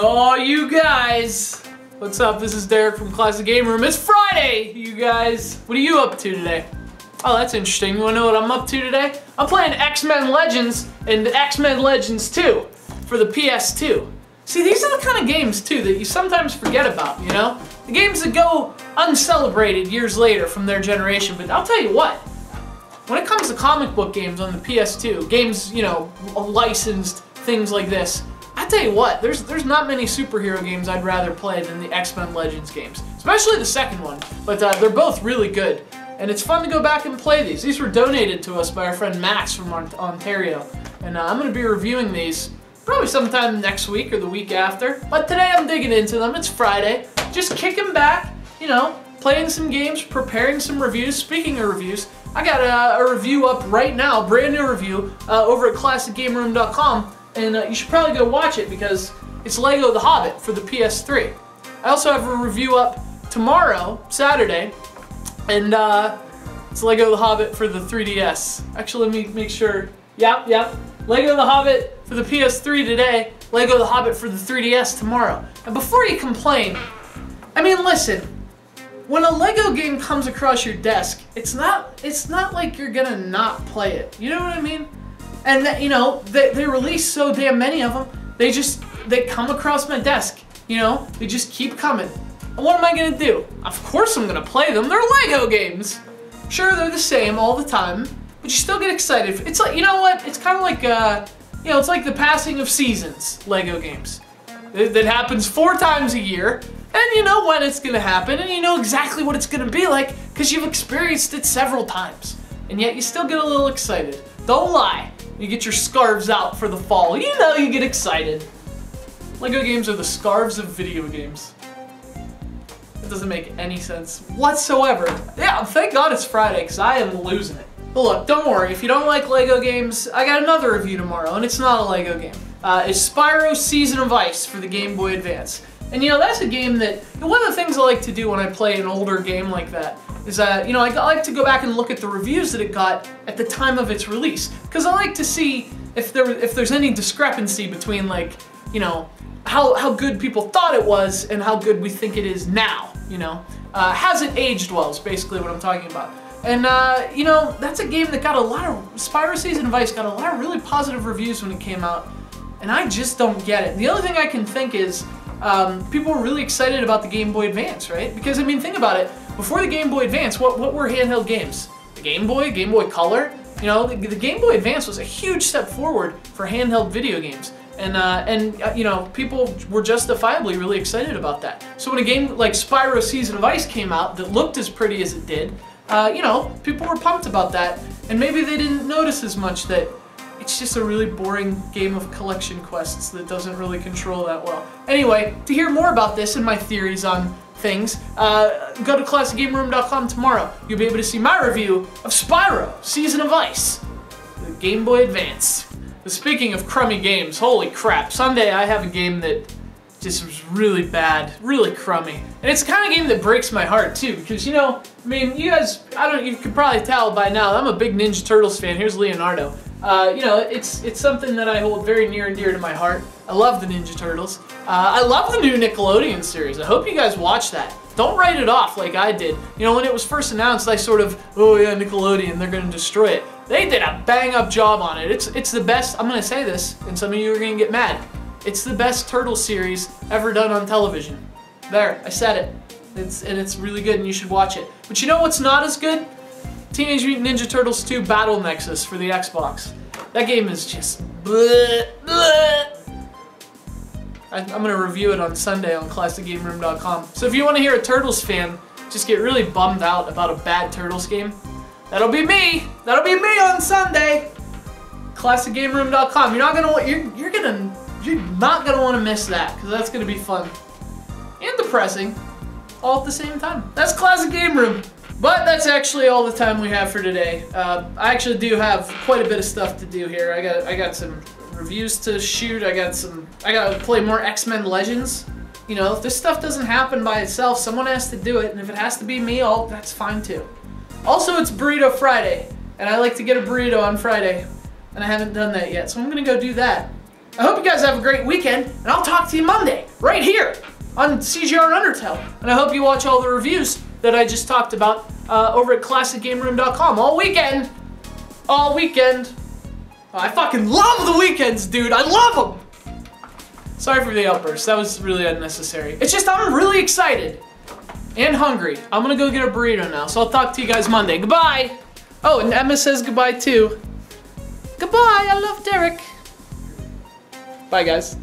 Oh, you guys! What's up? This is Derek from Classic Game Room. It's Friday, you guys! What are you up to today? Oh, that's interesting. You wanna know what I'm up to today? I'm playing X-Men Legends and X-Men Legends 2 for the PS2. See, these are the kind of games, too, that you sometimes forget about, you know? The games that go uncelebrated years later from their generation, but I'll tell you what. When it comes to comic book games on the PS2, games, you know, licensed, things like this, I tell you what, there's not many superhero games I'd rather play than the X-Men Legends games, especially the second one, but they're both really good, and it's fun to go back and play these. These were donated to us by our friend Max from Ontario, and I'm going to be reviewing these probably sometime next week or the week after, but today I'm digging into them. It's Friday, just kicking back, you know, playing some games, preparing some reviews. Speaking of reviews, I got a review up right now, brand new review, over at ClassicGameRoom.com. And you should probably go watch it because it's LEGO The Hobbit for the PS3. I also have a review up tomorrow, Saturday, and it's LEGO The Hobbit for the 3DS. Actually, let me make sure. Yep. LEGO The Hobbit for the PS3 today, LEGO The Hobbit for the 3DS tomorrow. And before you complain, I mean, listen, when a LEGO game comes across your desk, it's not like you're gonna not play it. You know what I mean? And that, you know, they release so damn many of them, they come across my desk, you know, they just keep coming. And what am I gonna do? Of course I'm gonna play them, they're LEGO games. Sure, they're the same all the time, but you still get excited. It's like, you know what, it's kind of like, you know, it's like the passing of seasons, LEGO games. That happens 4 times a year, and you know when it's gonna happen, and you know exactly what it's gonna be like, because you've experienced it several times. And yet you still get a little excited. Don't lie. You get your scarves out for the fall. You know you get excited. LEGO games are the scarves of video games. That doesn't make any sense whatsoever. Yeah, thank God it's Friday, because I am losing it. But look, don't worry. If you don't like LEGO games, I got another review tomorrow, and it's not a LEGO game. It's Spyro Season of Ice for the Game Boy Advance. And you know, that's a game that, one of the things I like to do when I play an older game like that is you know, I like to go back and look at the reviews that it got at the time of its release. Because I like to see if there's any discrepancy between, like, you know, how good people thought it was and how good we think it is now, you know. Has it aged well is basically what I'm talking about. And, you know, that's a game that got a lot of, Spyro Season of Ice got a lot of really positive reviews when it came out. And I just don't get it. The only thing I can think is, people were really excited about the Game Boy Advance, right? Because, I mean, think about it. Before the Game Boy Advance, what were handheld games? The Game Boy Color? You know, the Game Boy Advance was a huge step forward for handheld video games. And you know, people were justifiably really excited about that. So when a game like Spyro Season of Ice came out that looked as pretty as it did, you know, people were pumped about that. And maybe they didn't notice as much that it's just a really boring game of collection quests that doesn't really control that well. Anyway, to hear more about this and my theories on things, go to ClassicGameRoom.com tomorrow. You'll be able to see my review of Spyro Season of Ice, the Game Boy Advance. But speaking of crummy games, holy crap, Sunday I have a game that just was really bad, really crummy. And it's the kind of game that breaks my heart too, because, you know, I mean, you guys, you could probably tell by now, I'm a big Ninja Turtles fan. Here's Leonardo. You know, it's something that I hold very near and dear to my heart. I love the Ninja Turtles. I love the new Nickelodeon series. I hope you guys watch that. Don't write it off like I did. You know, when it was first announced, I sort of, oh yeah, Nickelodeon, they're gonna destroy it. They did a bang-up job on it. It's the best, I'm gonna say this, and some of you are gonna get mad. It's the best Turtle series ever done on television. There, I said it. It's really good and you should watch it. But you know what's not as good? Teenage Mutant Ninja Turtles 2 Battle Nexus for the Xbox. That game is just bleh, bleh. I'm going to review it on Sunday on ClassicGameRoom.com. So if you want to hear a Turtles fan just get really bummed out about a bad Turtles game, that'll be me! That'll be me on Sunday! ClassicGameRoom.com. You're not going to want to miss that, because that's going to be fun. And depressing. All at the same time. That's Classic Game Room. But that's actually all the time we have for today. I actually do have quite a bit of stuff to do here. I got some reviews to shoot. I gotta play more X-Men Legends. You know, if this stuff doesn't happen by itself, someone has to do it, and if it has to be me, that's fine too. Also, it's Burrito Friday, and I like to get a burrito on Friday, and I haven't done that yet, so I'm gonna go do that. I hope you guys have a great weekend, and I'll talk to you Monday, right here on CGR Undertow. And I hope you watch all the reviews that I just talked about over at ClassicGameRoom.com all weekend. All weekend. Oh, I fucking love the weekends, dude. I love them. Sorry for the outburst. That was really unnecessary. It's just I'm really excited and hungry. I'm gonna go get a burrito now, so I'll talk to you guys Monday. Goodbye. Oh, and Emma says goodbye too. Goodbye. I love Derek. Bye, guys.